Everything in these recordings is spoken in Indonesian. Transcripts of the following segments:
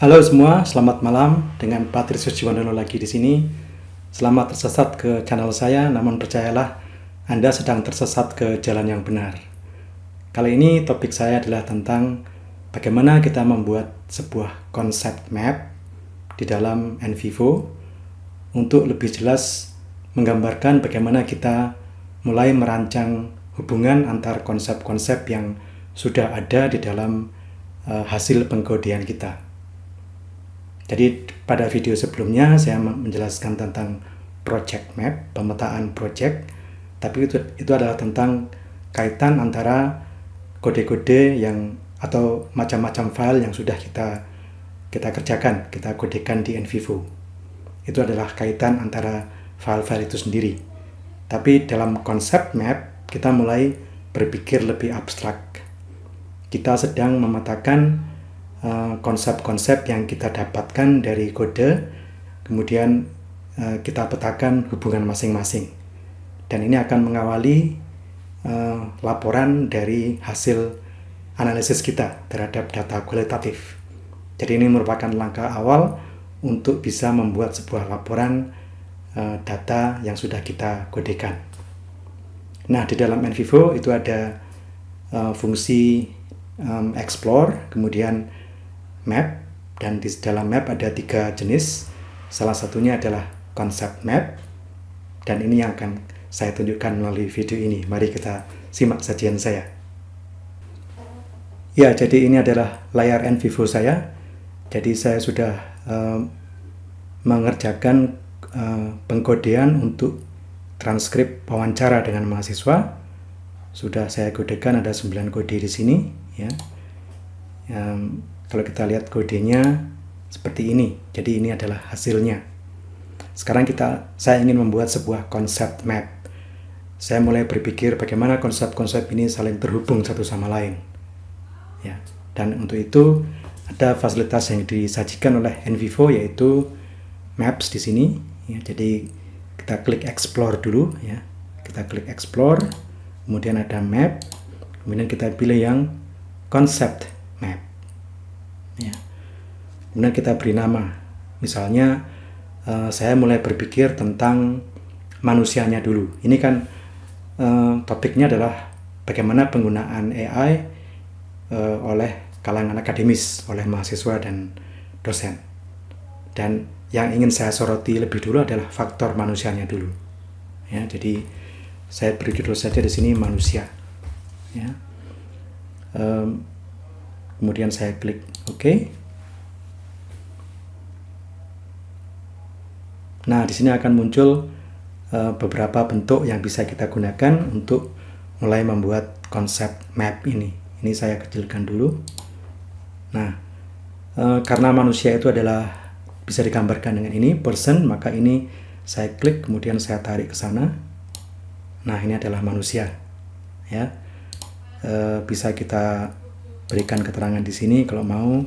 Halo semua, selamat malam dengan Patricio Jiwandono lagi di sini. Selamat tersesat ke channel saya, namun percayalah Anda sedang tersesat ke jalan yang benar. Kali ini topik saya adalah tentang bagaimana kita membuat sebuah konsep map di dalam NVivo untuk lebih jelas menggambarkan bagaimana kita mulai merancang hubungan antar konsep-konsep yang sudah ada di dalam hasil pengkodean kita. Jadi pada video sebelumnya saya menjelaskan tentang project map, pemetaan project, tapi itu adalah tentang kaitan antara kode-kode yang atau macam-macam file yang sudah kita kerjakan, kita kodekan di NVivo. Itu adalah kaitan antara file-file itu sendiri. Tapi dalam konsep map kita mulai berpikir lebih abstrak. Kita sedang memetakan konsep-konsep yang kita dapatkan dari kode, kemudian kita petakan hubungan masing-masing, dan ini akan mengawali laporan dari hasil analisis kita terhadap data kualitatif. Jadi ini merupakan langkah awal untuk bisa membuat sebuah laporan data yang sudah kita kodekan. Nah, di dalam NVivo itu ada fungsi explore, kemudian map, dan di dalam map ada 3 jenis. Salah satunya adalah konsep map, dan ini yang akan saya tunjukkan melalui video ini. Mari kita simak sajian saya. Ya, jadi ini adalah layar NVivo saya. Jadi saya sudah mengerjakan pengkodean untuk transkrip wawancara dengan mahasiswa. Sudah saya kodekan, ada 9 kode di sini, ya. Kalau kita lihat kodenya seperti ini, jadi ini adalah hasilnya. Sekarang saya ingin membuat sebuah konsep map. Saya mulai berpikir bagaimana konsep-konsep ini saling terhubung satu sama lain. Ya, dan untuk itu ada fasilitas yang disajikan oleh NVivo, yaitu Maps di sini. Ya, jadi kita klik Explore dulu, ya. Kita klik Explore, kemudian ada Map, kemudian kita pilih yang Concept Map. Ya. Kemudian kita beri nama. Misalnya saya mulai berpikir tentang manusianya dulu. Ini kan topiknya adalah bagaimana penggunaan AI oleh kalangan akademis, oleh mahasiswa dan dosen. Dan yang ingin saya soroti lebih dulu adalah faktor manusianya dulu. Ya, jadi saya beri judul saja di sini manusia. Ya. Kemudian saya klik OK. Nah, di sini akan muncul beberapa bentuk yang bisa kita gunakan untuk mulai membuat konsep map ini. Ini saya kecilkan dulu. Nah, karena manusia itu adalah bisa digambarkan dengan ini person, maka ini saya klik kemudian saya tarik ke sana. Nah, ini adalah manusia. Ya, bisa kita berikan keterangan di sini kalau mau,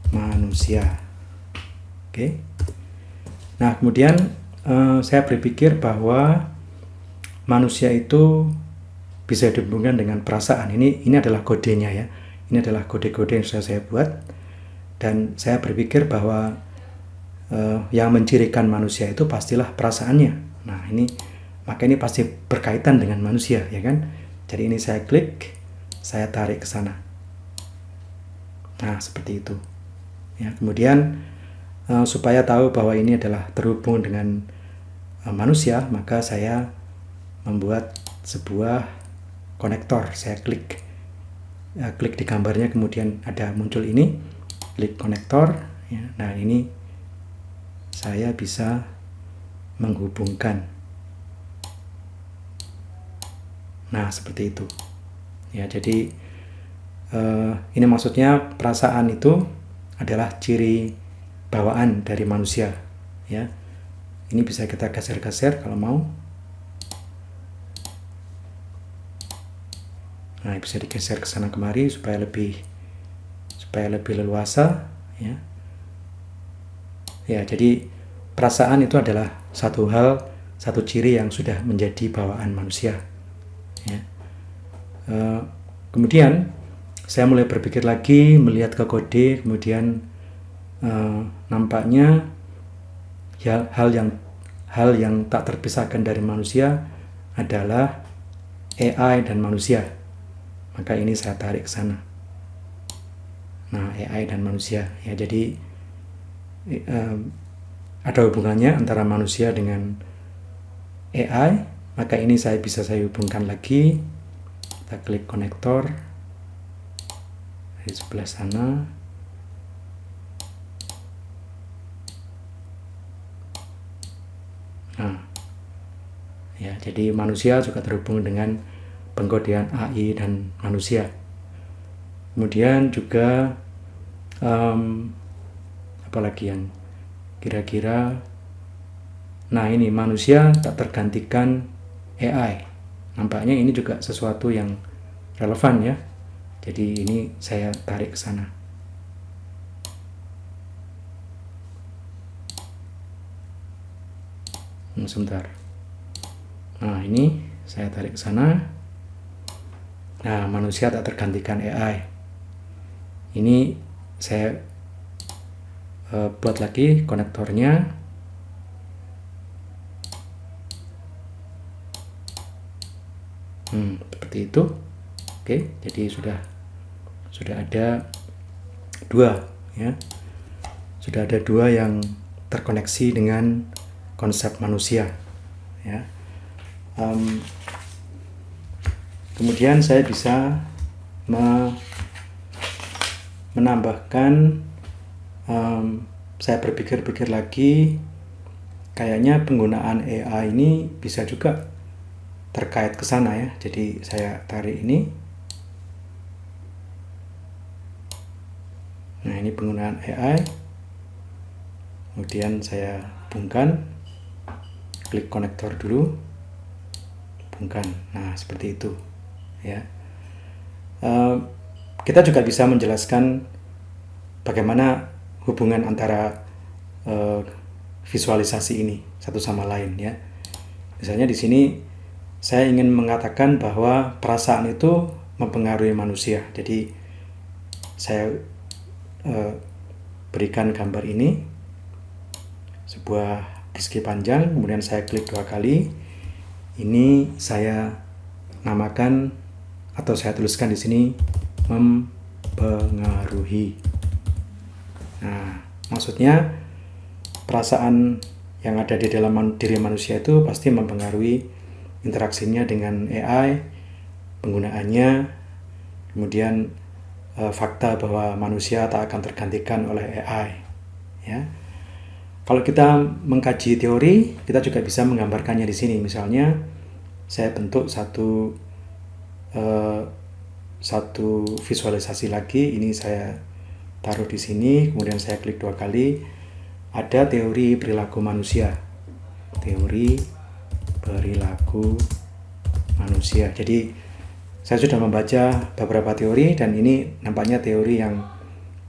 manusia. Oke. Nah, kemudian saya berpikir bahwa manusia itu bisa dihubungkan dengan perasaan. Ini adalah kodenya, ya. Ini adalah kode-kode yang sudah saya buat, dan saya berpikir bahwa yang mencirikan manusia itu pastilah perasaannya. Nah, maka ini pasti berkaitan dengan manusia, ya kan? Jadi ini saya klik, saya tarik ke sana. Nah, seperti itu. Ya, kemudian supaya tahu bahwa ini adalah terhubung dengan manusia, maka saya membuat sebuah konektor. Saya klik di gambarnya, kemudian ada muncul ini, klik konektor. Ya. Nah, ini saya bisa menghubungkan. Nah, seperti itu. Ya, jadi ini maksudnya perasaan itu adalah ciri bawaan dari manusia, ya. Ini bisa kita geser-geser kalau mau. Nah, bisa digeser ke sana kemari supaya lebih leluasa, ya. Ya, jadi perasaan itu adalah satu ciri yang sudah menjadi bawaan manusia, ya. Kemudian saya mulai berpikir lagi, melihat ke kode, kemudian nampaknya ya, hal yang tak terpisahkan dari manusia adalah AI dan manusia. Maka ini saya tarik ke sana. Nah, AI dan manusia ya, jadi ada hubungannya antara manusia dengan AI. Maka ini saya hubungkan lagi. Kita klik konektor di sebelah sana. Nah, ya, jadi manusia juga terhubung dengan pengkodean AI dan manusia. Kemudian juga apalagi yang kira-kira, nah ini manusia tak tergantikan AI. Nampaknya ini juga sesuatu yang relevan ya. Jadi ini saya tarik ke sana. Sebentar. Nah, ini saya tarik ke sana. Nah, manusia tak tergantikan AI. Ini saya buat lagi konektornya. Seperti itu. Oke, jadi sudah ada dua ya. Sudah ada dua yang terkoneksi dengan konsep manusia ya. Kemudian saya bisa menambahkan, saya berpikir-pikir lagi, kayaknya penggunaan AI ini bisa juga terkait ke sana ya. Jadi saya tarik ini. Nah, ini penggunaan AI. Kemudian saya hubungkan, klik konektor dulu, hubungkan. Nah, seperti itu ya. Kita juga bisa menjelaskan bagaimana hubungan antara visualisasi ini satu sama lain ya. Misalnya di sini saya ingin mengatakan bahwa perasaan itu mempengaruhi manusia. Jadi saya berikan gambar ini, sebuah persegi panjang, kemudian saya klik 2 kali. Ini saya namakan atau saya tuliskan di sini mempengaruhi. Nah, maksudnya perasaan yang ada di dalam diri manusia itu pasti mempengaruhi interaksinya dengan AI, penggunaannya, kemudian fakta bahwa manusia tak akan tergantikan oleh AI ya. Kalau kita mengkaji teori, kita juga bisa menggambarkannya di sini. Misalnya saya bentuk satu visualisasi lagi. Ini saya taruh di sini, kemudian saya klik 2 kali. Ada teori perilaku manusia. Teori perilaku manusia. Jadi saya sudah membaca beberapa teori dan ini nampaknya teori yang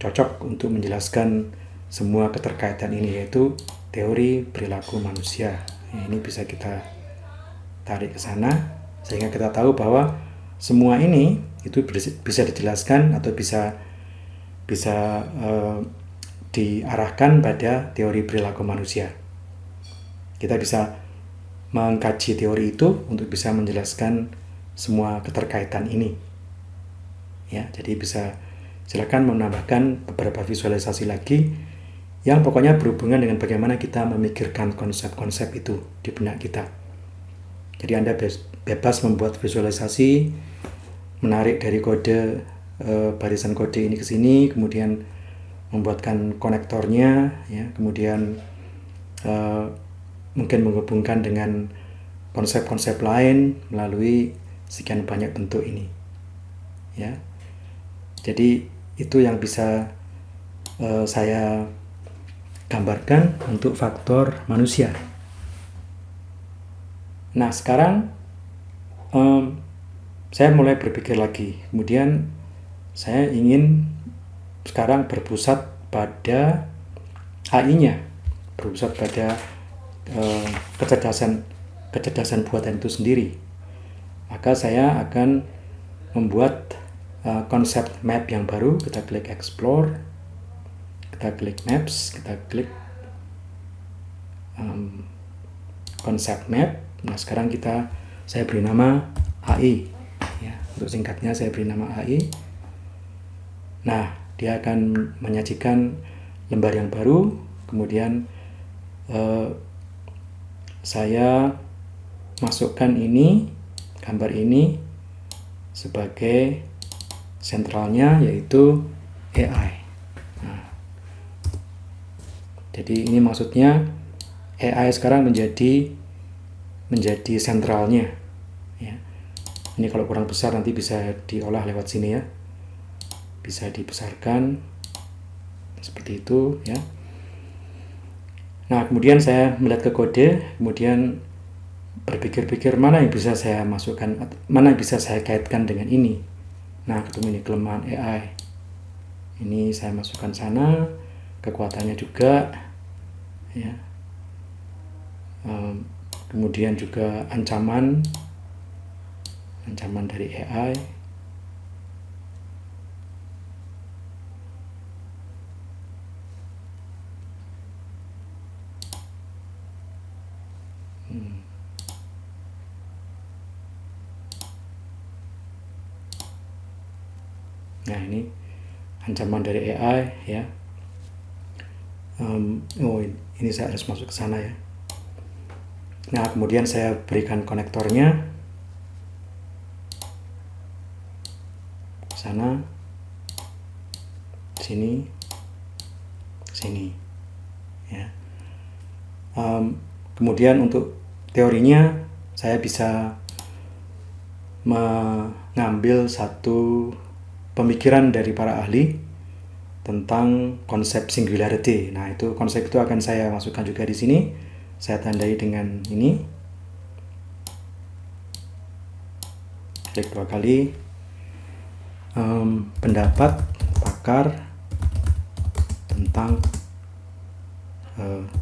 cocok untuk menjelaskan semua keterkaitan ini, yaitu teori perilaku manusia. Ini bisa kita tarik ke sana sehingga kita tahu bahwa semua ini itu bisa dijelaskan atau bisa diarahkan pada teori perilaku manusia. Kita bisa mengkaji teori itu untuk bisa menjelaskan semua keterkaitan ini ya. Jadi bisa silakan menambahkan beberapa visualisasi lagi yang pokoknya berhubungan dengan bagaimana kita memikirkan konsep-konsep itu di benak kita. Jadi Anda bebas membuat visualisasi, menarik dari kode barisan kode ini ke sini, kemudian membuatkan konektornya ya, kemudian mungkin menghubungkan dengan konsep-konsep lain melalui sekian banyak bentuk ini ya. Jadi itu yang bisa saya gambarkan untuk faktor manusia. Nah, sekarang saya mulai berpikir lagi. Kemudian saya ingin sekarang berpusat pada AI-nya, berpusat pada kecerdasan buatan itu sendiri. Maka saya akan membuat konsep map yang baru. Kita klik explore, kita klik Maps, kita klik Concept Map. Nah, sekarang saya beri nama AI. Ya, untuk singkatnya saya beri nama AI. Nah, dia akan menyajikan lembar yang baru. Kemudian saya masukkan gambar ini sebagai sentralnya, yaitu AI. Nah, jadi ini maksudnya AI sekarang menjadi sentralnya. Ya. Ini kalau kurang besar nanti bisa diolah lewat sini ya, bisa dibesarkan seperti itu ya. Nah, kemudian saya melihat ke kode, kemudian berpikir-pikir mana yang bisa saya masukkan, mana yang bisa saya kaitkan dengan ini. Nah, ketemu ini kelemahan AI. Ini saya masukkan sana, kekuatannya juga, ya. Kemudian juga ancaman dari AI. Nah, ini ancaman dari AI ya. Ini saya harus masuk ke sana ya. Nah, kemudian saya berikan konektornya ke sana, sini ya. Kemudian untuk teorinya saya bisa mengambil satu pemikiran dari para ahli tentang konsep singularity. Nah, konsep itu akan saya masukkan juga di sini. Saya tandai dengan ini. Klik 2 kali. Pendapat pakar tentang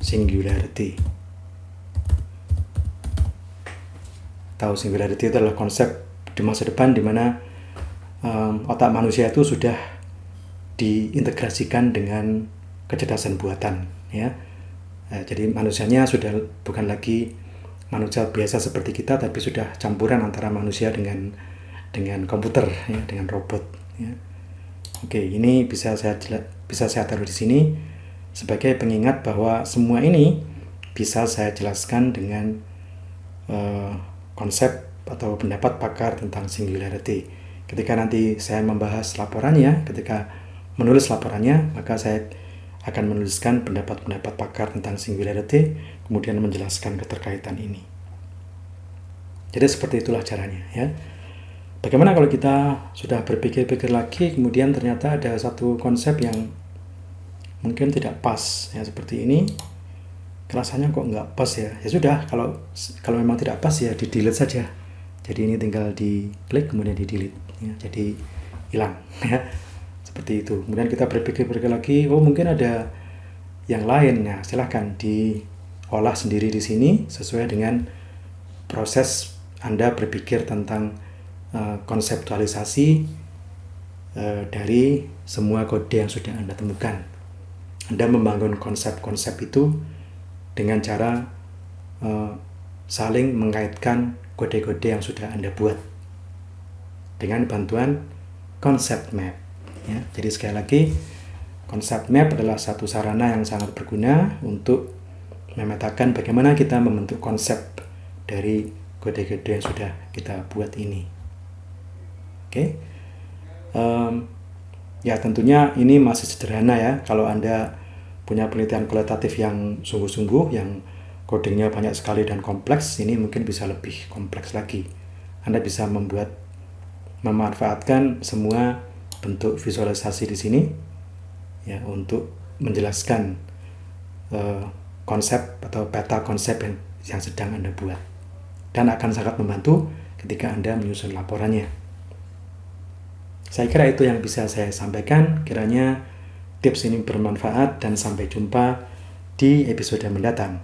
singularity. Tahu singularity itu adalah konsep di masa depan di mana otak manusia itu sudah diintegrasikan dengan kecerdasan buatan ya. Jadi manusianya sudah bukan lagi manusia biasa seperti kita, tapi sudah campuran antara manusia dengan komputer ya, dengan robot ya. Oke, ini bisa saya taruh di sini sebagai pengingat bahwa semua ini bisa saya jelaskan dengan konsep atau pendapat pakar tentang singularity. Ketika nanti saya membahas laporannya, ketika menulis laporannya, maka saya akan menuliskan pendapat-pendapat pakar tentang singularity, kemudian menjelaskan keterkaitan ini. Jadi seperti itulah caranya ya. Bagaimana kalau kita sudah berpikir-pikir lagi, kemudian ternyata ada satu konsep yang mungkin tidak pas ya, seperti ini. Rasanya kok nggak pas ya. Ya sudah, kalau memang tidak pas ya di-delete saja. Jadi ini tinggal diklik kemudian di-delete ya, jadi hilang ya. Seperti itu. Kemudian kita berpikir-pikir lagi, mungkin ada yang lain ya, silahkan diolah sendiri di sini sesuai dengan proses Anda berpikir tentang konseptualisasi dari semua kode yang sudah Anda temukan. Anda membangun konsep-konsep itu dengan cara saling mengaitkan kode-kode yang sudah Anda buat dengan bantuan concept map ya. Jadi sekali lagi, concept map adalah satu sarana yang sangat berguna untuk memetakan bagaimana kita membentuk konsep dari kode-kode yang sudah kita buat ini. Oke. Ya tentunya ini masih sederhana ya. Kalau Anda punya penelitian kualitatif yang sungguh-sungguh, yang kodenya banyak sekali dan kompleks, ini mungkin bisa lebih kompleks lagi. Anda bisa memanfaatkan semua bentuk visualisasi di sini ya, untuk menjelaskan konsep atau peta konsep yang sedang Anda buat, dan akan sangat membantu ketika Anda menyusun laporannya. Saya kira itu yang bisa saya sampaikan. Kiranya tips ini bermanfaat, dan sampai jumpa di episode mendatang.